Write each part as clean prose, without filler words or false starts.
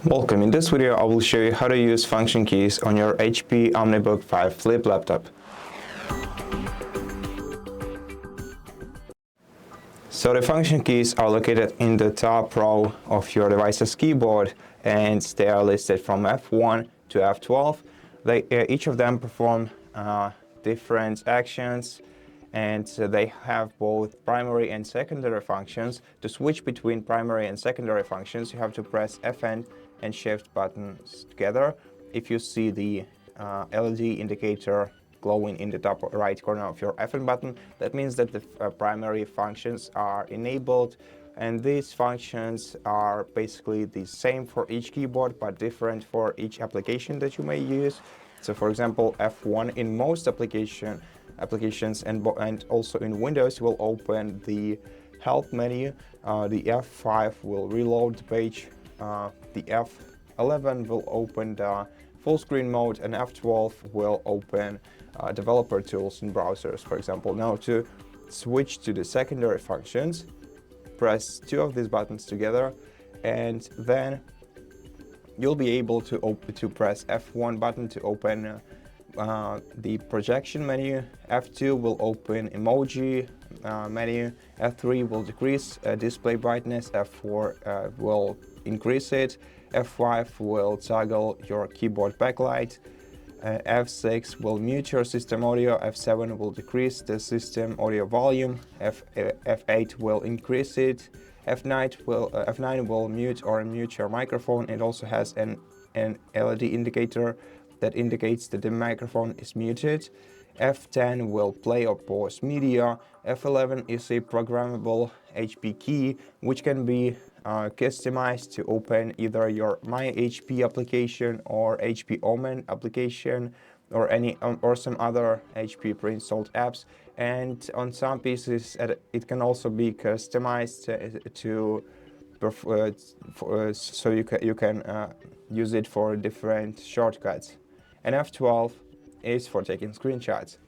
Welcome. In this video, I will show you how to use function keys on your HP OmniBook 5 Flip laptop. So the function keys are located in the top row of your device's keyboard, and they are listed from F1 to F12. Each of them perform different actions, and they have both primary and secondary functions. To switch between primary and secondary functions, you have to press Fn and Shift buttons together. If you see the LED indicator glowing in the top right corner of your Fn button, that means that the primary functions are enabled, and these functions are basically the same for each keyboard but different for each application that you may use. So for example, F1 in most applications and also in Windows will open the help menu. The F5 will reload the page. The F11 will open the full screen mode, and F12 will open developer tools in browsers, for example. Now to switch to the secondary functions, press two of these buttons together, and then you'll be able to press F1 button to open the projection menu. F2 will open emoji menu. F3 will decrease display brightness. F4 will increase it. F5 will toggle your keyboard backlight. F6 will mute your system audio. F7 will decrease the system audio volume. F8 will increase it. F9 will mute or unmute your microphone. It also has an LED indicator that indicates that the microphone is muted. F10 will play or pause media. F11 is a programmable HP key, which can be customized to open either your My HP application or HP Omen application or some other HP pre-installed apps. And on some pieces, it can also be customized so you can use it for different shortcuts. And F12 is for taking screenshots.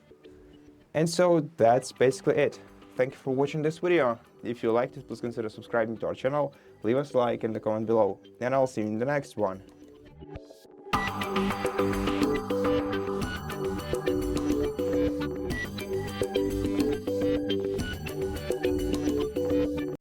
And so that's basically it. Thank you for watching this video. If you liked it, please consider subscribing to our channel, leave us a like in the comment below, and I'll see you in the next one.